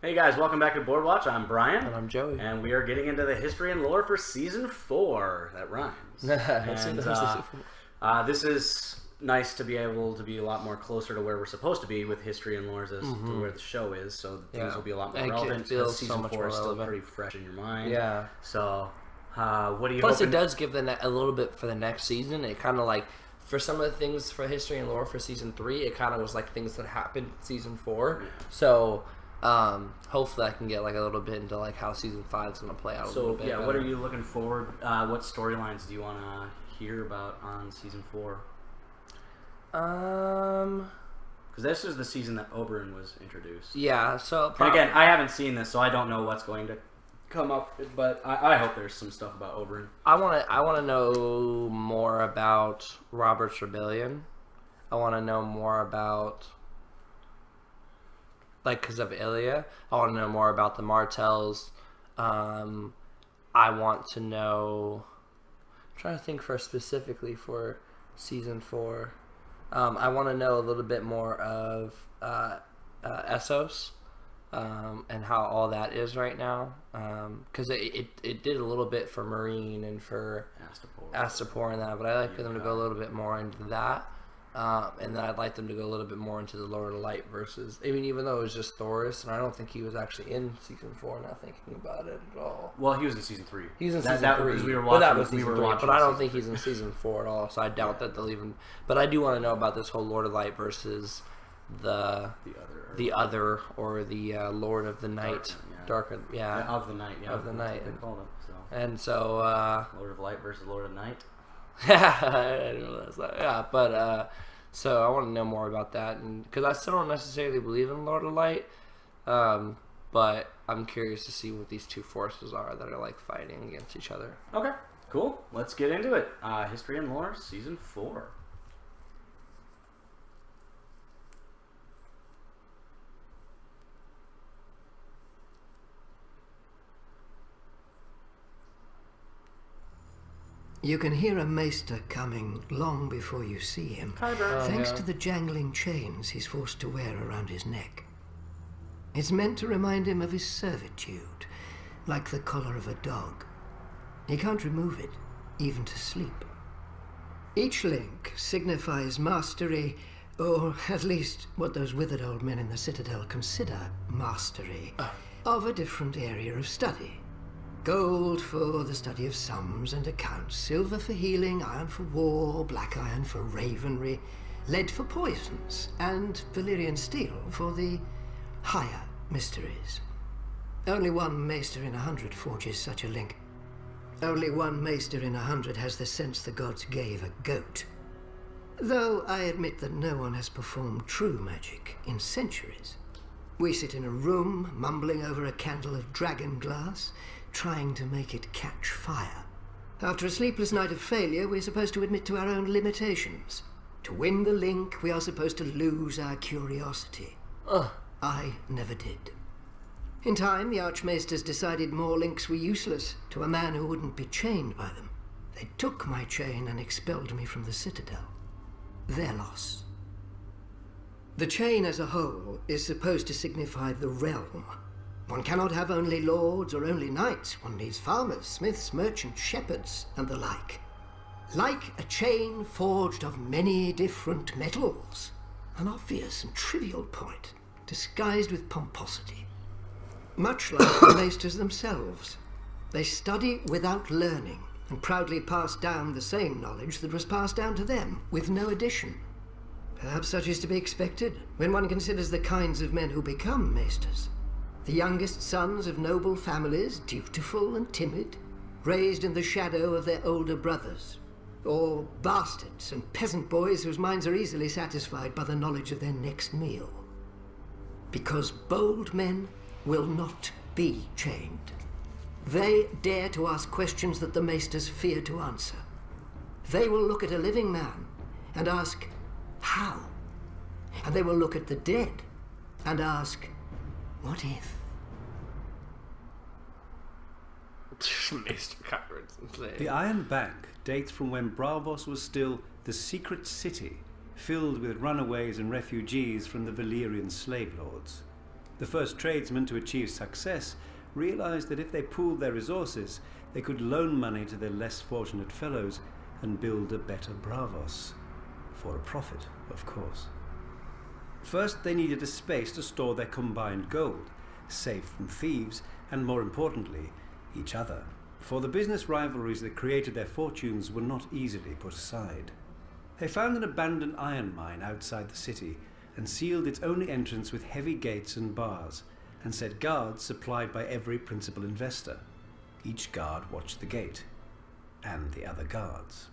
Hey guys, welcome back to Board Watch. I'm Brian. And I'm Joey. And we are getting into the history and lore for Season 4. That rhymes. This is nice to be able to be a lot more closer to where we're supposed to be with history and lore as to where the show is, so things will be a lot more relevant. Feels Season so 4 is still relevant. pretty fresh in your mind. Yeah. So, what do you Plus, it does give a little bit for the next season. It kind of like, for some of the things for history and lore for Season 3, it kind of was like things that happened in Season 4. Yeah. So, hopefully I can get like a little bit into like how Season 5 is going to play out a little bit. What are you looking forward? What storylines do you want to hear about on Season 4? Because this is the season that Oberyn was introduced. Yeah, so... And again, I haven't seen this, so I don't know what's going to come up, but I hope there's some stuff about Oberyn. I want to know more about Robert's Rebellion. I want to know more about... like, because of Ilya. I want to know more about the Martells. I want to know... I'm trying to think specifically for Season 4. I want to know a little bit more of Essos and how all that is right now. Because it did a little bit for Marine and for Astapor and that, but I'd like for them to go a little bit more into that. And then I'd like them to go a little bit more into the Lord of Light versus... I mean, even though it was just Thoris, and I don't think he was actually in Season 4, not thinking about it at all. Well, he was in Season 3. He's in Season 3. Because we were watching, that was Season 3, but I don't think he's in Season 4 at all, so I doubt that they'll even... But I do want to know about this whole Lord of Light versus the other, or the Lord of the Night. Of the Night, yeah. Of the Night. They called him, so. And so... Lord of Light versus Lord of Night? I didn't realize that. Yeah, but... so I want to know more about that, and because I still don't necessarily believe in Lord of Light, but I'm curious to see what these two forces are that are like fighting against each other. Okay, cool. Let's get into it. History and Lore, Season 4. You can hear a maester coming long before you see him, thanks to the jangling chains he's forced to wear around his neck. It's meant to remind him of his servitude, like the collar of a dog. He can't remove it, even to sleep. Each link signifies mastery, or at least what those withered old men in the Citadel consider mastery, of a different area of study. Gold for the study of sums and accounts, silver for healing, iron for war, black iron for ravenry, lead for poisons, and Valyrian steel for the higher mysteries. Only one maester in 100 forges such a link. Only one maester in 100 has the sense the gods gave a goat. Though I admit that no one has performed true magic in centuries. We sit in a room, mumbling over a candle of dragon glass, trying to make it catch fire. After a sleepless night of failure, we're supposed to admit to our own limitations. To win the link, we are supposed to lose our curiosity. I never did. In time, the Archmaesters decided more links were useless to a man who wouldn't be chained by them. They took my chain and expelled me from the Citadel. Their loss. The chain as a whole is supposed to signify the realm. One cannot have only lords or only knights. One needs farmers, smiths, merchants, shepherds, and the like. Like a chain forged of many different metals. An obvious and trivial point, disguised with pomposity. Much like the maesters themselves. They study without learning, and proudly pass down the same knowledge that was passed down to them, with no addition. Perhaps such is to be expected, when one considers the kinds of men who become maesters. The youngest sons of noble families, dutiful and timid, raised in the shadow of their older brothers. Or bastards and peasant boys whose minds are easily satisfied by the knowledge of their next meal. Because bold men will not be chained. They dare to ask questions that the maesters fear to answer. They will look at a living man and ask, how? And they will look at the dead and ask, what if? The Iron Bank dates from when Braavos was still the secret city, filled with runaways and refugees from the Valyrian slave lords. The first tradesmen to achieve success realized that if they pooled their resources, they could loan money to their less fortunate fellows and build a better Bravos. For a profit, of course. First, they needed a space to store their combined gold, safe from thieves, and more importantly, each other. For the business rivalries that created their fortunes were not easily put aside. They found an abandoned iron mine outside the city and sealed its only entrance with heavy gates and bars, and set guards supplied by every principal investor. Each guard watched the gate, and the other guards.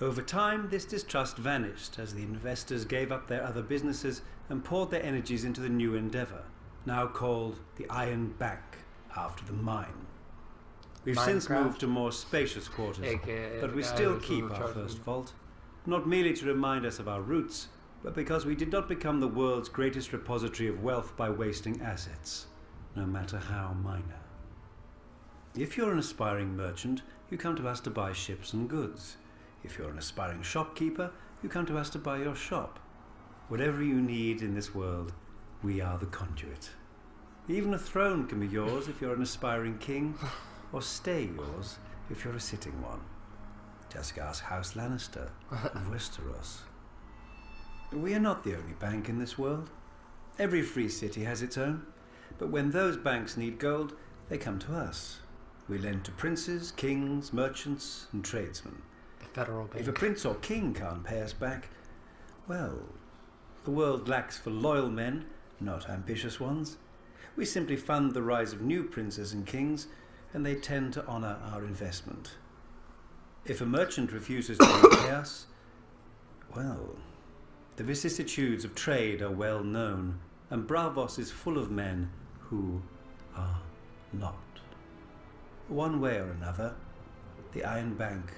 Over time, this distrust vanished as the investors gave up their other businesses and poured their energies into the new endeavour, now called the Iron Bank, after the mine. We've since moved to more spacious quarters, but we still keep our first vault, not merely to remind us of our roots, but because we did not become the world's greatest repository of wealth by wasting assets, no matter how minor. If you're an aspiring merchant, you come to us to buy ships and goods. If you're an aspiring shopkeeper, you come to us to buy your shop. Whatever you need in this world, we are the conduit. Even a throne can be yours if you're an aspiring king, or stay yours if you're a sitting one. Just ask House Lannister of Westeros. We are not the only bank in this world. Every free city has its own, but when those banks need gold, they come to us. We lend to princes, kings, merchants, and tradesmen. Federal bank. If a prince or king can't pay us back, well, the world lacks for loyal men, not ambitious ones. We simply fund the rise of new princes and kings, and they tend to honour our investment. If a merchant refuses to pay us, well, the vicissitudes of trade are well known, and Bravos is full of men who are not. One way or another, the Iron Bank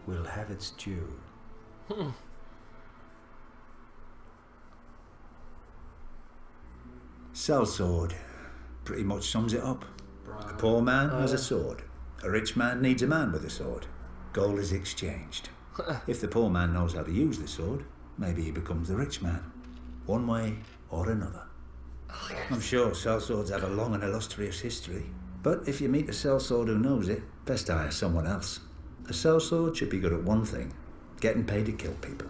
will have its due. Sellsword pretty much sums it up. A poor man has a sword. A rich man needs a man with a sword. Gold is exchanged. If the poor man knows how to use the sword, maybe he becomes the rich man. One way or another. I'm sure sellswords have a long and illustrious history, but if you meet a sellsword who knows it, best hire someone else. A sellsword should be good at one thing: getting paid to kill people.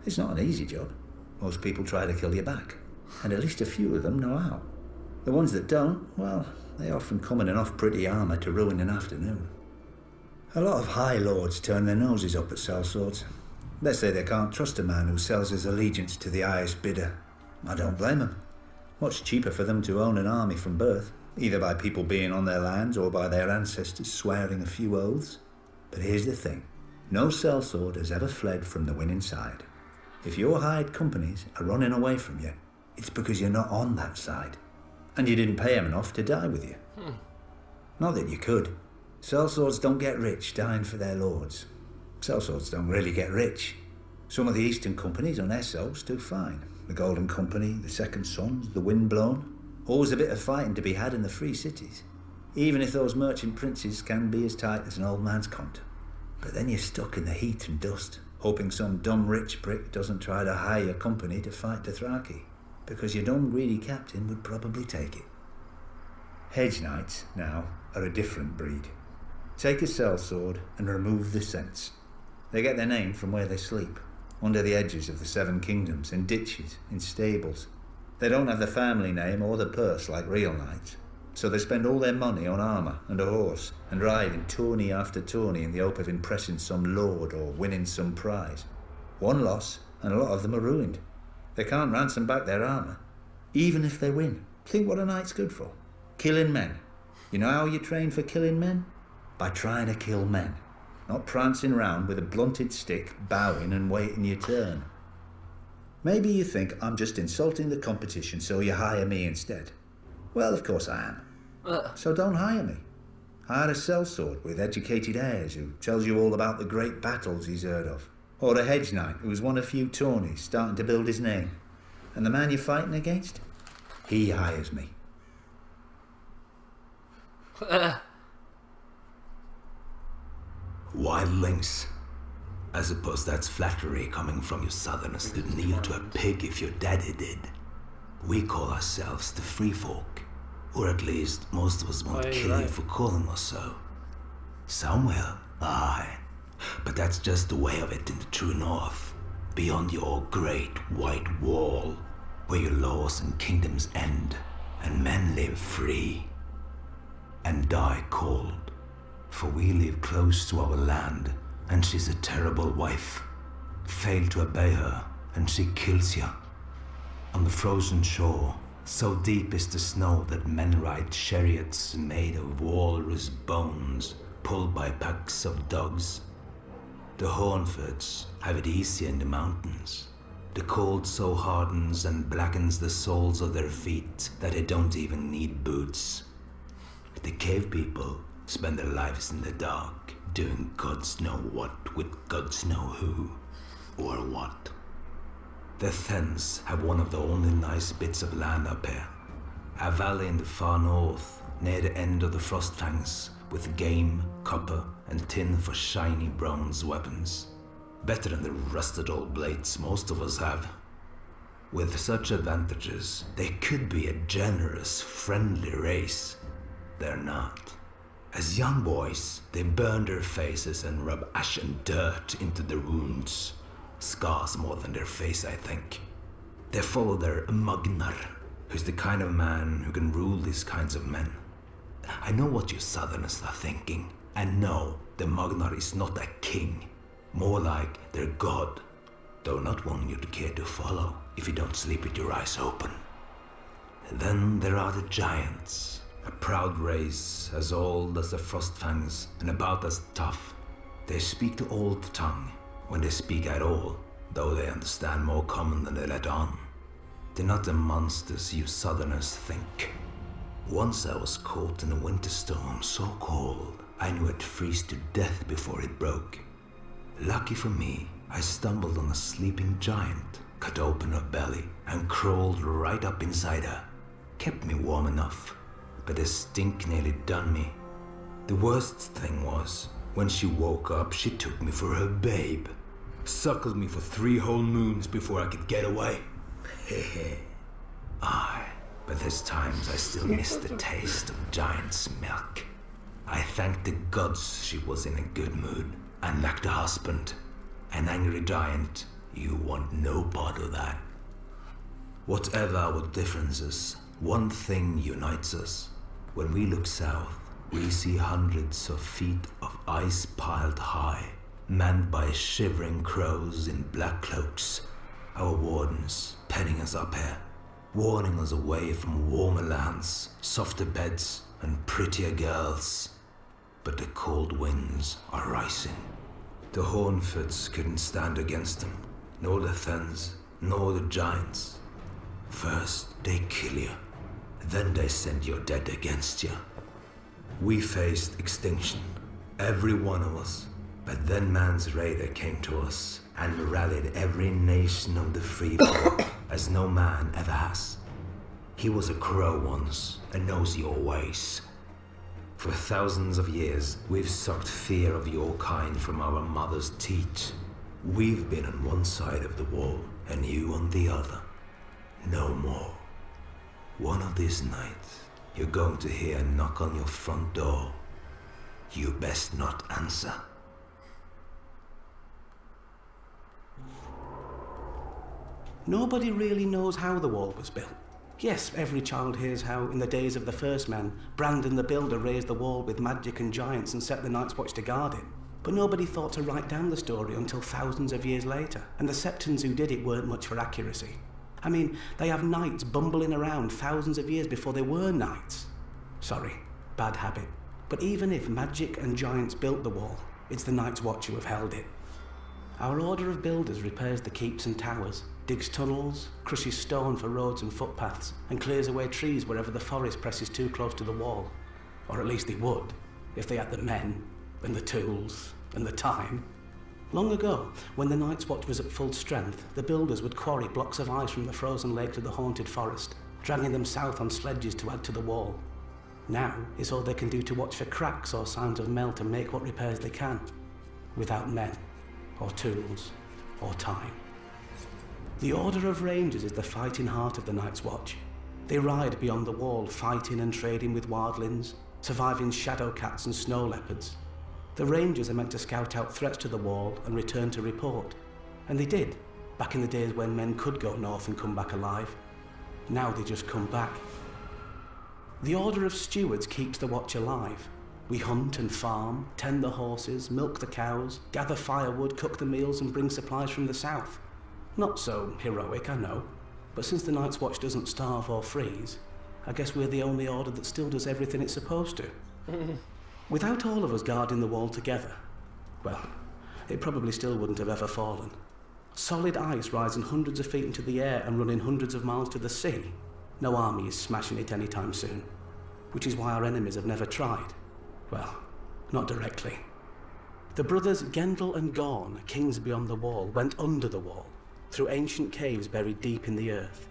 It's not an easy job. Most people try to kill you back, and at least a few of them know how. The ones that don't, well, they often come in enough pretty armour to ruin an afternoon. A lot of high lords turn their noses up at sellswords. They say they can't trust a man who sells his allegiance to the highest bidder. I don't blame them. Much cheaper for them to own an army from birth, either by people being on their lands or by their ancestors swearing a few oaths. But here's the thing. No sellsword has ever fled from the winning side. If your hired companies are running away from you, it's because you're not on that side. And you didn't pay them enough to die with you. Not that you could. Sellswords don't get rich dying for their lords. Sellswords don't really get rich. Some of the Eastern companies on Essos do fine. The Golden Company, the Second Sons, the Windblown. Always a bit of fighting to be had in the free cities. Even if those merchant princes can be as tight as an old man's cunt. But then you're stuck in the heat and dust, hoping some dumb rich prick doesn't try to hire your company to fight Dothraki, because your dumb greedy captain would probably take it. Hedge knights, now, are a different breed. Take a sellsword and remove the scents. They get their name from where they sleep, under the edges of the Seven Kingdoms, in ditches, in stables. They don't have the family name or the purse like real knights, so they spend all their money on armour and a horse, and ride in tourney after tourney in the hope of impressing some lord or winning some prize. One loss, and a lot of them are ruined. They can't ransom back their armour, even if they win. Think what a knight's good for. Killing men. You know how you train for killing men? By trying to kill men. Not prancing round with a blunted stick, bowing and waiting your turn. Maybe you think I'm just insulting the competition, so you hire me instead. Well, of course I am. So don't hire me. Hire a sellsword with educated heirs who tells you all about the great battles he's heard of. Or a hedge knight who's won a few tourneys, starting to build his name. And the man you're fighting against? He hires me. Wildlings. I suppose that's flattery coming from you southerners to kneel to a pig if your daddy did. We call ourselves the Free Folk. Or at least, most of us won't kill you for calling us so. Some will, aye. But that's just the way of it in the true north. Beyond your great white wall, where your laws and kingdoms end, and men live free. And die cold. For we live close to our land, and she's a terrible wife. Fail to obey her, and she kills you. On the frozen shore, so deep is the snow that men ride chariots made of walrus bones, pulled by packs of dogs. The Hornfords have it easier in the mountains. The cold so hardens and blackens the soles of their feet that they don't even need boots. The cave people spend their lives in the dark, doing gods know what with gods know who, or what. The Thens have one of the only nice bits of land up here. A valley in the far north, near the end of the Frostfangs, with game, copper, and tin for shiny bronze weapons. Better than the rusted old blades most of us have. With such advantages, they could be a generous, friendly race. They're not. As young boys, they burn their faces and rub ash and dirt into their wounds. Scars more than their face, I think. They follow their Magnar, who's the kind of man who can rule these kinds of men. I know what you Southerners are thinking, and no, the Magnar is not a king. More like their god, though not one you'd care to follow if you don't sleep with your eyes open. Then there are the giants, a proud race as old as the Frostfangs and about as tough. They speak the old tongue, when they speak at all, though they understand more common than they let on. They're not the monsters you Southerners think. Once I was caught in a winter storm so cold, I knew I'd freeze to death before it broke. Lucky for me, I stumbled on a sleeping giant, cut open her belly, and crawled right up inside her. Kept me warm enough, but the stink nearly done me. The worst thing was, when she woke up, she took me for her babe. Suckled me for 3 whole moons before I could get away. Hehe. Aye, but there's times I still miss the taste of giant's milk. I thank the gods she was in a good mood and lacked a husband. An angry giant, you want no part of that. Whatever our differences, one thing unites us. When we look south, we see hundreds of feet of ice piled high, manned by shivering crows in black cloaks. Our wardens penning us up here, warning us away from warmer lands, softer beds, and prettier girls. But the cold winds are rising. The Hornfords couldn't stand against them, nor the Thens, nor the giants. First they kill you, then they send your dead against you. We faced extinction, every one of us, but then man's raider came to us and rallied every nation of the free folk, as no man ever has. He was a crow once and knows your ways. For thousands of years, we've sucked fear of your kind from our mother's teat. We've been on one side of the wall, and you on the other. No more. One of these nights, you're going to hear a knock on your front door. You best not answer. Nobody really knows how the wall was built. Yes, every child hears how, in the days of the first men, Brandon the Builder raised the wall with magic and giants and set the Night's Watch to guard it. But nobody thought to write down the story until thousands of years later, and the Septons who did it weren't much for accuracy. I mean, they have knights bumbling around thousands of years before there were knights. Sorry, bad habit. But even if magic and giants built the wall, it's the Night's Watch who have held it. Our order of builders repairs the keeps and towers, digs tunnels, crushes stone for roads and footpaths, and clears away trees wherever the forest presses too close to the wall. Or at least they would, if they had the men, and the tools, and the time. Long ago, when the Night's Watch was at full strength, the builders would quarry blocks of ice from the frozen lakes of the haunted forest, dragging them south on sledges to add to the wall. Now, it's all they can do to watch for cracks or signs of melt and make what repairs they can, without men, or tools, or time. The Order of Rangers is the fighting heart of the Night's Watch. They ride beyond the wall, fighting and trading with wildlings, surviving shadow cats and snow leopards. The Rangers are meant to scout out threats to the wall and return to report. And they did, back in the days when men could go north and come back alive. Now they just come back. The Order of Stewards keeps the Watch alive. We hunt and farm, tend the horses, milk the cows, gather firewood, cook the meals and bring supplies from the south. Not so heroic, I know, but since the Night's Watch doesn't starve or freeze, I guess we're the only order that still does everything it's supposed to. Without all of us guarding the wall together, well, it probably still wouldn't have ever fallen. Solid ice rising hundreds of feet into the air and running hundreds of miles to the sea. No army is smashing it anytime soon, which is why our enemies have never tried. Well, not directly. The brothers Gendel and Gorn, kings beyond the wall, went under the wall, through ancient caves buried deep in the earth.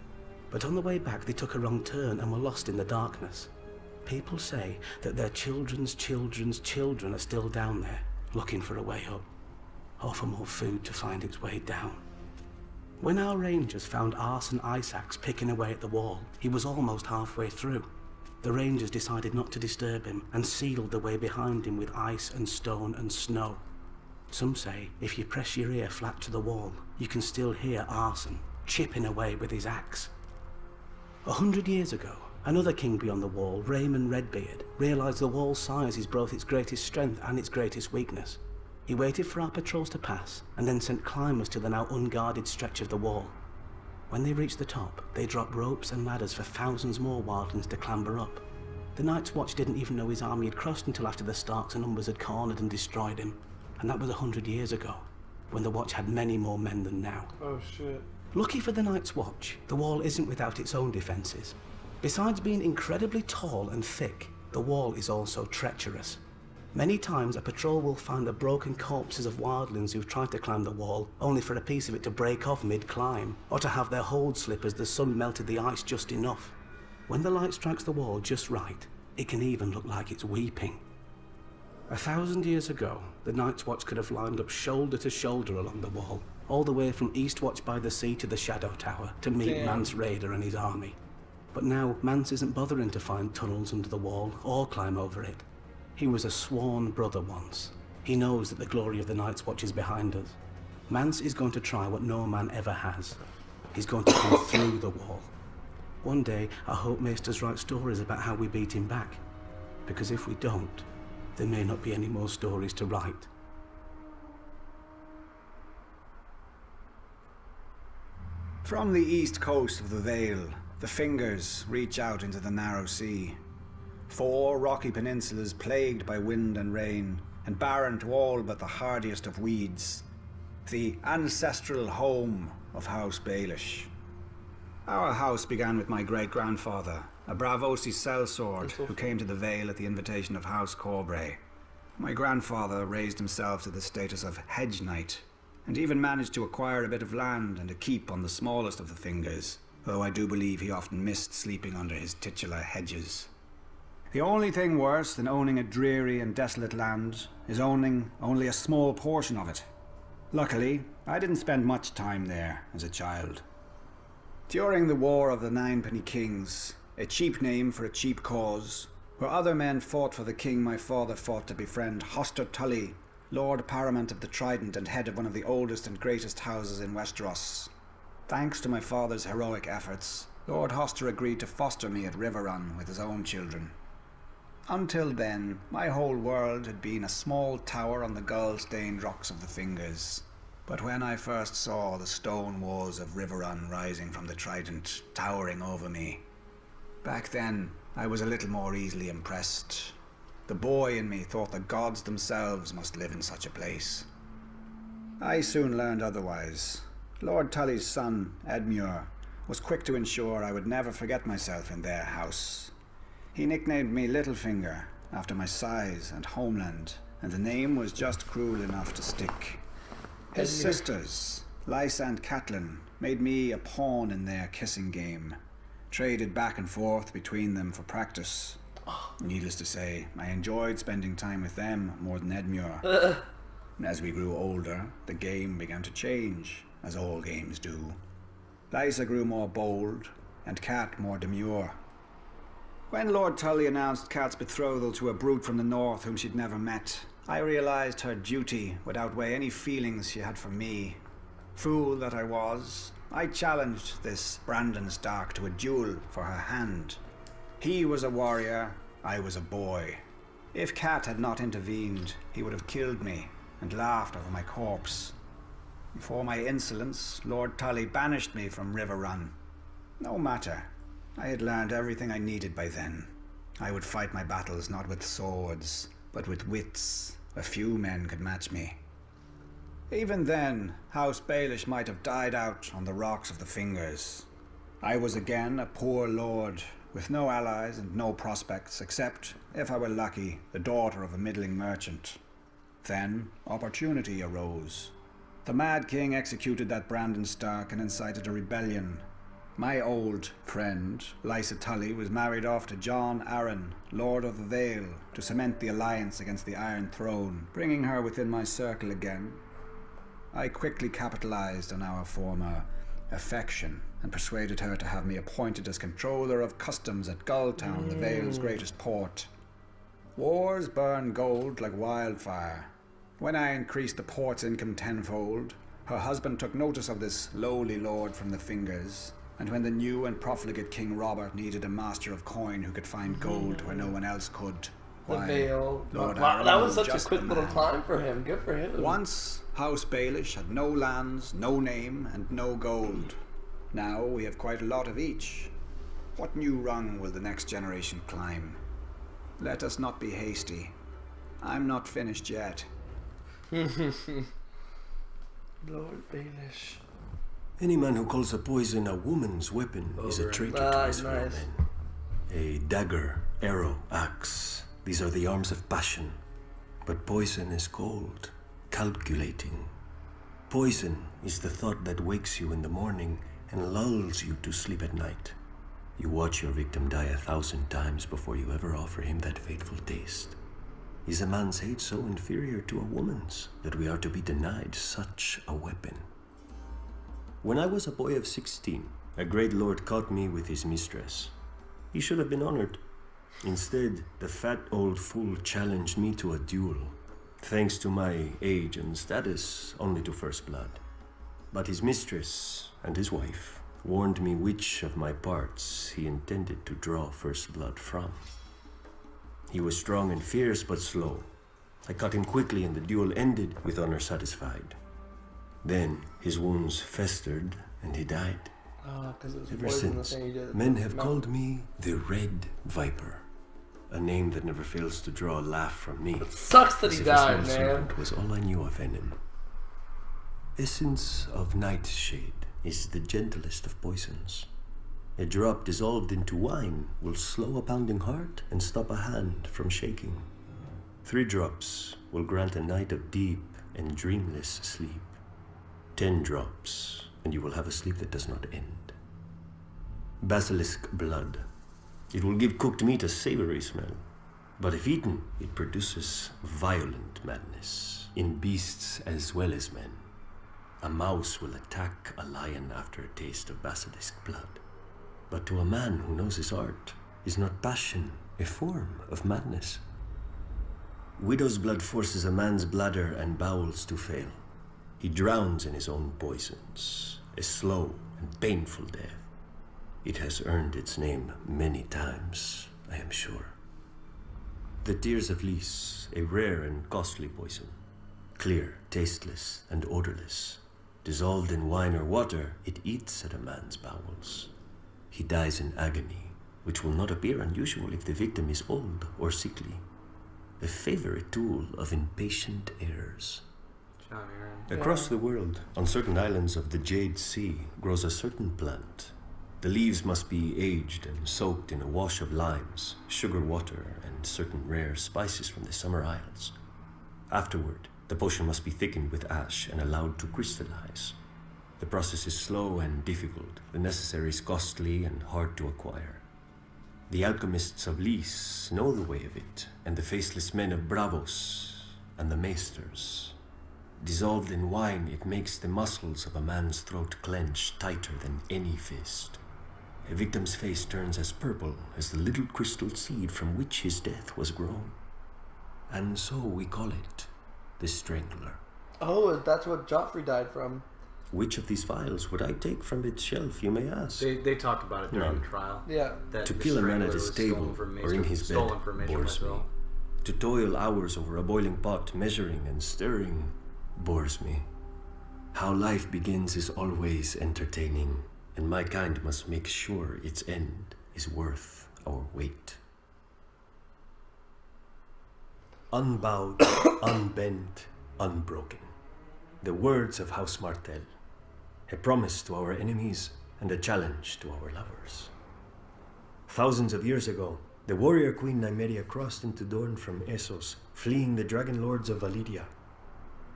But on the way back they took a wrong turn and were lost in the darkness. People say that their children's children's children are still down there, looking for a way up, or for more food to find its way down. When our rangers found Arson Isaacs picking away at the wall, he was almost halfway through. The rangers decided not to disturb him and sealed the way behind him with ice and stone and snow. Some say if you press your ear flat to the wall, you can still hear Arson chipping away with his axe. 100 years ago, another king beyond the wall, Raymond Redbeard, realised the wall's size is both its greatest strength and its greatest weakness. He waited for our patrols to pass, and then sent climbers to the now unguarded stretch of the wall. When they reached the top, they dropped ropes and ladders for thousands more wildlings to clamber up. The Night's Watch didn't even know his army had crossed until after the Starks and Umbers had cornered and destroyed him. And that was 100 years ago, when the Watch had many more men than now. Oh shit. Lucky for the Night's Watch, the wall isn't without its own defences. Besides being incredibly tall and thick, the wall is also treacherous. Many times a patrol will find the broken corpses of wildlings who've tried to climb the wall, only for a piece of it to break off mid-climb, or to have their hold slip as the sun melted the ice just enough. When the light strikes the wall just right, it can even look like it's weeping. 1,000 years ago, the Night's Watch could have lined up shoulder to shoulder along the wall, all the way from Eastwatch by the Sea to the Shadow Tower, to meet Mance Rayder and his army. But now, Mance isn't bothering to find tunnels under the wall, or climb over it. He was a sworn brother once. He knows that the glory of the Night's Watch is behind us. Mance is going to try what no man ever has. He's going to come through the wall. One day, I hope Maesters write stories about how we beat him back. Because if we don't, there may not be any more stories to write. From the east coast of the Vale, the fingers reach out into the narrow sea. 4 rocky peninsulas plagued by wind and rain, and barren to all but the hardiest of weeds. The ancestral home of House Baelish. Our house began with my great-grandfather, a Bravosi sellsword who came to the Vale at the invitation of House Corbray. My grandfather raised himself to the status of hedge knight, and even managed to acquire a bit of land and a keep on the smallest of the fingers, though I do believe he often missed sleeping under his titular hedges. The only thing worse than owning a dreary and desolate land is owning only a small portion of it. Luckily, I didn't spend much time there as a child. During the War of the Ninepenny Kings, a cheap name for a cheap cause, where other men fought for the king my father fought to befriend Hoster Tully, Lord Paramount of the Trident and head of one of the oldest and greatest houses in Westeros. Thanks to my father's heroic efforts, Lord Hoster agreed to foster me at Riverrun with his own children. Until then, my whole world had been a small tower on the gull-stained rocks of the Fingers. But when I first saw the stone walls of Riverrun rising from the Trident, towering over me, back then I was a little more easily impressed. The boy in me thought the gods themselves must live in such a place. I soon learned otherwise. Lord Tully's son, Edmure, was quick to ensure I would never forget myself in their house. He nicknamed me Littlefinger, after my size and homeland, and the name was just cruel enough to stick. His sisters, Lysa and Catelyn, made me a pawn in their kissing game, traded back and forth between them for practice. Needless to say, I enjoyed spending time with them more than Edmure. As we grew older, the game began to change, as all games do. Lysa grew more bold, and Cat more demure. When Lord Tully announced Cat's betrothal to a brute from the north whom she'd never met, I realized her duty would outweigh any feelings she had for me. Fool that I was, I challenged this Brandon Stark to a duel for her hand. He was a warrior, I was a boy. If Cat had not intervened, he would have killed me and laughed over my corpse. For my insolence, Lord Tully banished me from Riverrun. No matter. I had learned everything I needed by then. I would fight my battles not with swords, but with wits. A few men could match me. Even then, House Baelish might have died out on the rocks of the Fingers. I was again a poor lord, with no allies and no prospects, except, if I were lucky, the daughter of a middling merchant. Then, opportunity arose. The Mad King executed that Brandon Stark and incited a rebellion. My old friend, Lysa Tully, was married off to John Arryn, Lord of the Vale, to cement the alliance against the Iron Throne, bringing her within my circle again. I quickly capitalized on our former affection and persuaded her to have me appointed as controller of customs at Gulltown, the Vale's greatest port. Wars burn gold like wildfire. When I increased the port's income tenfold, her husband took notice of this lowly lord from the Fingers, and when the new and profligate King Robert needed a master of coin who could find gold where no one else could, the Vale. Lord Wow, that was such a just quick the little man. climb for him. Good for him. Once, House Baelish had no lands, no name, and no gold. Now we have quite a lot of each. What new rung will the next generation climb? Let us not be hasty. I'm not finished yet. Lord Baelish. Any man who calls a poison a woman's weapon is a traitor to his fellow men. A dagger, arrow, axe, these are the arms of passion. But poison is cold, calculating. Poison is the thought that wakes you in the morning and lulls you to sleep at night. You watch your victim die 1,000 times before you ever offer him that fateful taste. Is a man's hate so inferior to a woman's that we are to be denied such a weapon? When I was a boy of 16, a great lord caught me with his mistress. He should have been honored. Instead, the fat old fool challenged me to a duel, thanks to my age and status, only to first blood. But his mistress and his wife warned me which of my parts he intended to draw first blood from. He was strong and fierce, but slow. I caught him quickly, and the duel ended with honor satisfied. Then his wounds festered, and he died. Ever since, men have called me the Red Viper, a name that never fails to draw a laugh from me. It sucks that he died, man. Serpent was all I knew of venom. Essence of nightshade is the gentlest of poisons. A drop dissolved into wine will slow a pounding heart and stop a hand from shaking. 3 drops will grant a night of deep and dreamless sleep. 10 drops, and you will have a sleep that does not end. Basilisk blood. It will give cooked meat a savory smell, but if eaten, it produces violent madness in beasts as well as men. A mouse will attack a lion after a taste of basilisk blood. But to a man who knows his art, is not passion a form of madness? Widow's blood forces a man's bladder and bowels to fail. He drowns in his own poisons, a slow and painful death. It has earned its name many times, I am sure. The tears of Lys, a rare and costly poison. Clear, tasteless, and odorless. Dissolved in wine or water, it eats at a man's bowels. He dies in agony, which will not appear unusual if the victim is old or sickly. A favorite tool of impatient heirs. Across the world, on certain islands of the Jade Sea, grows a certain plant. The leaves must be aged and soaked in a wash of limes, sugar water, and certain rare spices from the summer isles. Afterward, the potion must be thickened with ash and allowed to crystallize. The process is slow and difficult, the necessaries costly and hard to acquire. The alchemists of Lys know the way of it, and the faceless men of Bravos and the maesters. Dissolved in wine, it makes the muscles of a man's throat clench tighter than any fist. A victim's face turns as purple as the little crystal seed from which his death was grown. And so we call it the Strangler. Oh, that's what Joffrey died from. Which of these vials would I take from its shelf, you may ask? They talked about it during the trial. Yeah. To kill a man at his table or in his bed bores me. To toil hours over a boiling pot, measuring and stirring, bores me. How life begins is always entertaining, and my kind must make sure its end is worth our wait. Unbowed, unbent, unbroken. The words of House Martell. A promise to our enemies and a challenge to our lovers. Thousands of years ago, the warrior queen Nymeria crossed into Dorne from Essos, fleeing the dragon lords of Valyria.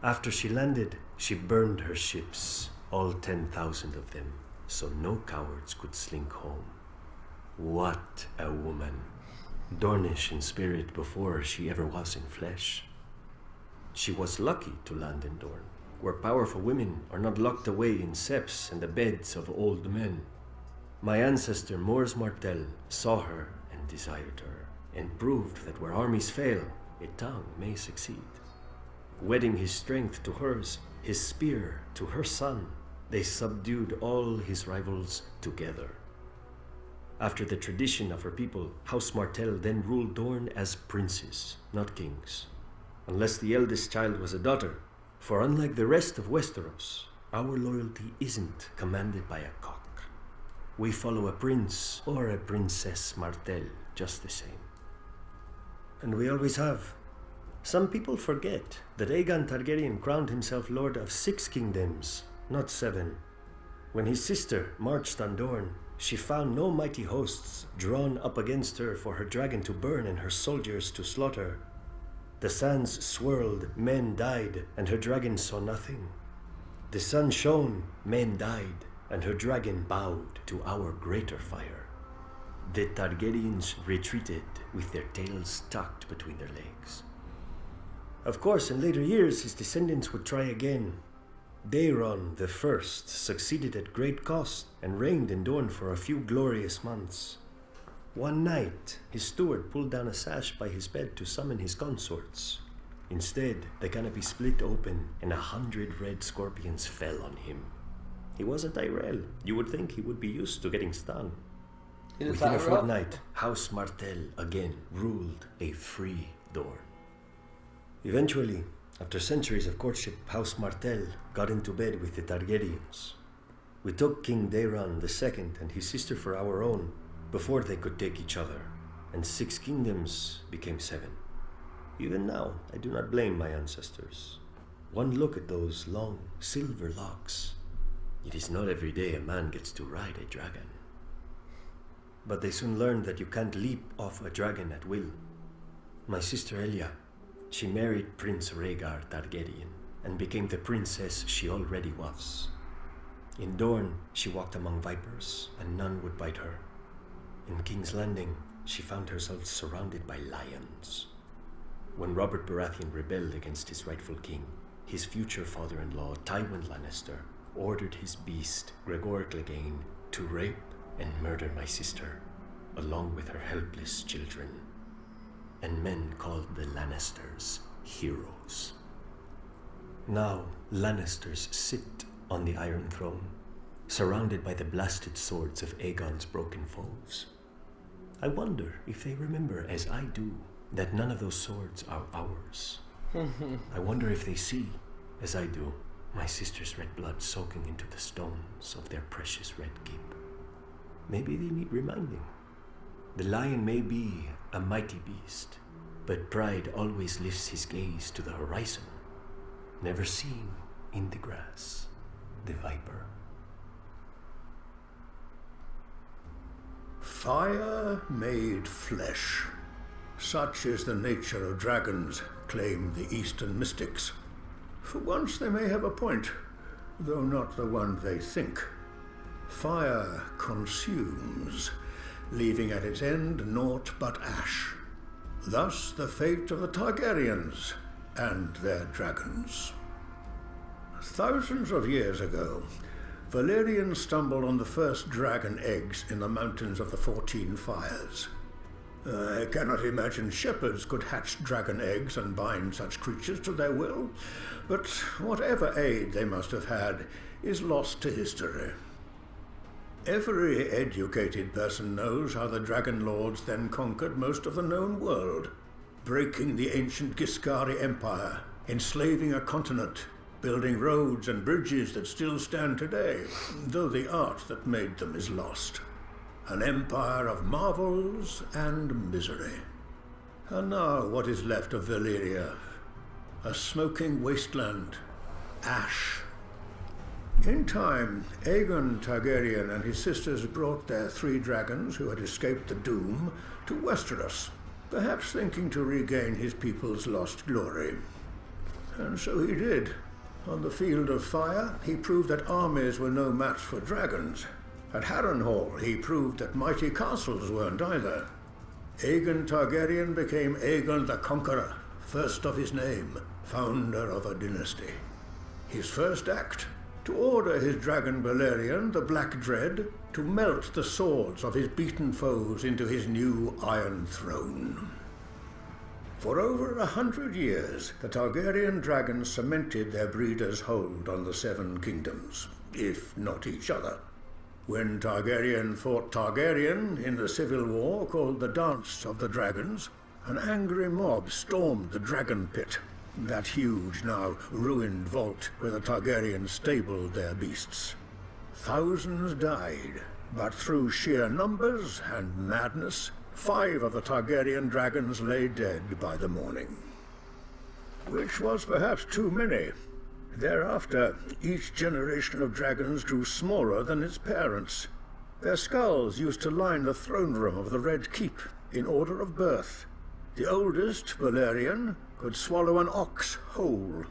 After she landed, she burned her ships, all 10,000 of them, so no cowards could slink home. What a woman! Dornish in spirit before she ever was in flesh. She was lucky to land in Dorne, where powerful women are not locked away in septs and the beds of old men. My ancestor Mors Martell saw her and desired her, and proved that where armies fail, a tongue may succeed. Wedding his strength to hers, his spear to her son, they subdued all his rivals together. After the tradition of her people, House Martell then ruled Dorne as princes, not kings. Unless the eldest child was a daughter, for unlike the rest of Westeros, our loyalty isn't commanded by a cock. We follow a prince or a princess Martell just the same. And we always have. Some people forget that Aegon Targaryen crowned himself lord of 6 kingdoms, not 7. When his sister marched on Dorne, she found no mighty hosts drawn up against her for her dragon to burn and her soldiers to slaughter. The sands swirled, men died, and her dragon saw nothing. The sun shone, men died, and her dragon bowed to our greater fire. The Targaryens retreated with their tails tucked between their legs. Of course, in later years, his descendants would try again. Daeron the First succeeded at great cost and reigned in Dorne for a few glorious months. One night, his steward pulled down a sash by his bed to summon his consorts. Instead, the canopy split open and 100 red scorpions fell on him. He was a Tyrell. You would think he would be used to getting stung. Within a fortnight, House Martell again ruled a free Dorne. Eventually, after centuries of courtship, House Martell got into bed with the Targaryens. We took King Daeron II and his sister for our own before they could take each other, and 6 kingdoms became 7. Even now, I do not blame my ancestors. One look at those long, silver locks. It is not every day a man gets to ride a dragon. But they soon learned that you can't leap off a dragon at will. My sister Elia, she married Prince Rhaegar Targaryen and became the princess she already was. In Dorne, she walked among vipers, and none would bite her. In King's Landing, she found herself surrounded by lions. When Robert Baratheon rebelled against his rightful king, his future father-in-law, Tywin Lannister, ordered his beast, Gregor Clegane, to rape and murder my sister, along with her helpless children. And men called the Lannisters heroes. Now, Lannisters sit on the Iron Throne, surrounded by the blasted swords of Aegon's broken foes. I wonder if they remember, as I do, that none of those swords are ours. I wonder if they see, as I do, my sister's red blood soaking into the stones of their precious red keep. Maybe they need reminding. The lion may be a mighty beast, but pride always lifts his gaze to the horizon, never seeing in the grass the viper. Fire made flesh. Such is the nature of dragons, claim the Eastern mystics. For once they may have a point, though not the one they think. Fire consumes, leaving at its end naught but ash. Thus the fate of the Targaryens and their dragons. Thousands of years ago, Valerian stumbled on the first dragon eggs in the mountains of the 14 Fires. I cannot imagine shepherds could hatch dragon eggs and bind such creatures to their will, but whatever aid they must have had is lost to history. Every educated person knows how the Dragon Lords then conquered most of the known world, breaking the ancient Giscari Empire, enslaving a continent, building roads and bridges that still stand today, though the art that made them is lost. An empire of marvels and misery. And now what is left of Valyria? A smoking wasteland. Ash. In time, Aegon Targaryen and his sisters brought their 3 dragons who had escaped the doom to Westeros, perhaps thinking to regain his people's lost glory. And so he did. On the field of fire, he proved that armies were no match for dragons. At Harrenhal, he proved that mighty castles weren't either. Aegon Targaryen became Aegon the Conqueror, first of his name, founder of a dynasty. His first act? To order his dragon Balerion, the Black Dread, to melt the swords of his beaten foes into his new Iron Throne. For over 100 years, the Targaryen dragons cemented their breeders' hold on the 7 kingdoms, if not each other. When Targaryen fought Targaryen in the civil war called the Dance of the Dragons, an angry mob stormed the Dragon Pit, that huge, now ruined vault where the Targaryens stabled their beasts. Thousands died, but through sheer numbers and madness, 5 of the Targaryen dragons lay dead by the morning. Which was perhaps too many. Thereafter, each generation of dragons grew smaller than its parents. Their skulls used to line the throne room of the Red Keep in order of birth. The oldest, Balerion, could swallow an ox whole.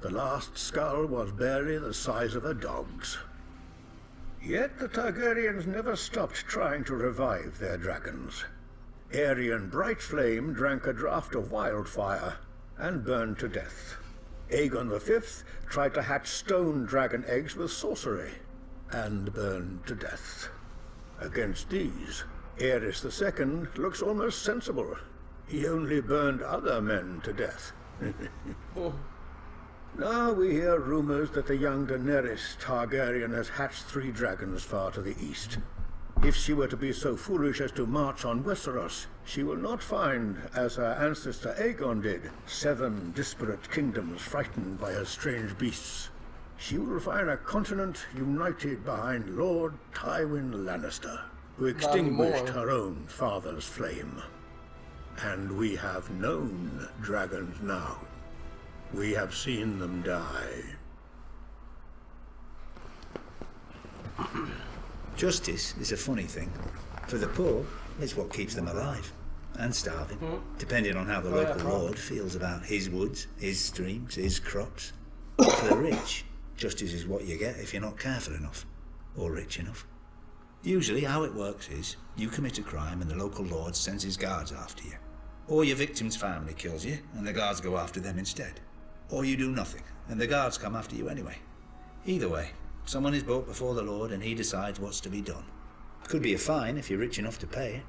The last skull was barely the size of a dog's. Yet the Targaryens never stopped trying to revive their dragons. Aerion Brightflame drank a draught of wildfire and burned to death. Aegon V tried to hatch stone dragon eggs with sorcery and burned to death. Against these, Aerys II looks almost sensible. He only burned other men to death. Now we hear rumors that the young Daenerys Targaryen has hatched 3 dragons far to the east. If she were to be so foolish as to march on Westeros, she will not find, as her ancestor Aegon did, 7 disparate kingdoms frightened by her strange beasts. She will find a continent united behind Lord Tywin Lannister, who extinguished her own father's flame. And we have known dragons now. We have seen them die. Justice is a funny thing. For the poor, it's what keeps them alive. And starving, depending on how the local lord feels about his woods, his streams, his crops. For the rich, justice is what you get if you're not careful enough, or rich enough. Usually how it works is, you commit a crime and the local lord sends his guards after you. Or your victim's family kills you, and the guards go after them instead. Or you do nothing, and the guards come after you anyway. Either way, someone is brought before the Lord and he decides what's to be done. Could be a fine if you're rich enough to pay it.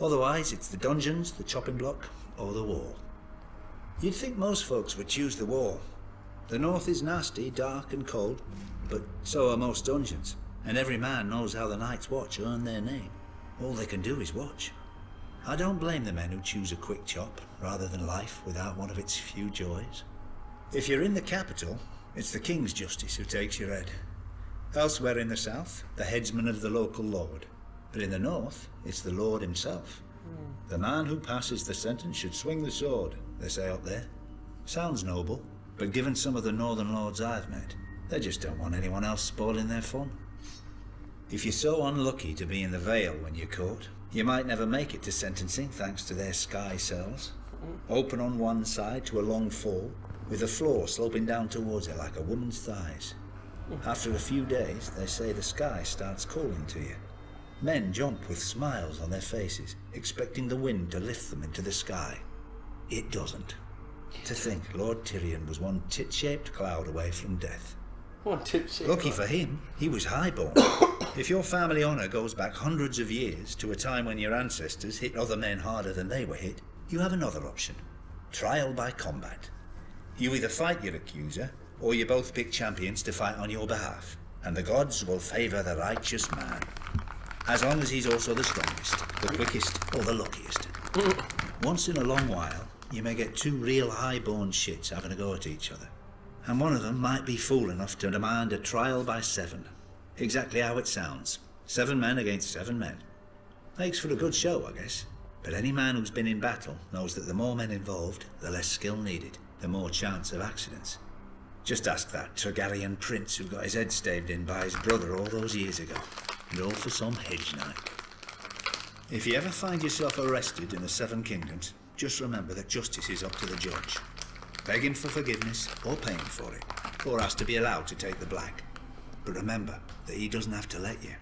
Otherwise, it's the dungeons, the chopping block, or the wall. You'd think most folks would choose the wall. The north is nasty, dark and cold, but so are most dungeons, and every man knows how the Night's Watch earn their name. All they can do is watch. I don't blame the men who choose a quick chop, rather than life without one of its few joys. If you're in the capital, it's the King's Justice who takes your head. Elsewhere in the south, the headsman of the local lord. But in the north, it's the lord himself. The man who passes the sentence should swing the sword, they say up there. Sounds noble, but given some of the northern lords I've met, they just don't want anyone else spoiling their fun. If you're so unlucky to be in the Vale when you're caught, you might never make it to sentencing thanks to their sky cells. Open on one side to a long fall, with the floor sloping down towards it like a woman's thighs. After a few days, they say the sky starts calling to you. Men jump with smiles on their faces, expecting the wind to lift them into the sky. It doesn't. To think Lord Tyrion was one tit-shaped cloud away from death. One tit-shaped Lucky for him, he was highborn. If your family honour goes back hundreds of years to a time when your ancestors hit other men harder than they were hit, you have another option. Trial by combat. You either fight your accuser, or you both pick champions to fight on your behalf, and the gods will favour the righteous man. As long as he's also the strongest, the quickest, or the luckiest. Once in a long while, you may get two real high-born shits having a go at each other. And one of them might be fool enough to demand a trial by 7. Exactly how it sounds. 7 men against 7 men. Makes for a good show, I guess. But any man who's been in battle knows that the more men involved, the less skill needed, the more chance of accidents. Just ask that Targaryen prince who got his head staved in by his brother all those years ago. And all for some hedge knight. If you ever find yourself arrested in the 7 Kingdoms, just remember that justice is up to the judge. Beg him for forgiveness, or pay him for it, or ask to be allowed to take the black. But remember that he doesn't have to let you.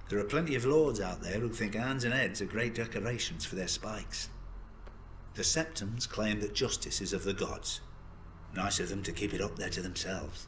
There are plenty of lords out there who think hands and heads are great decorations for their spikes. The Septons claim that justice is of the gods. Nice of them to keep it up there to themselves.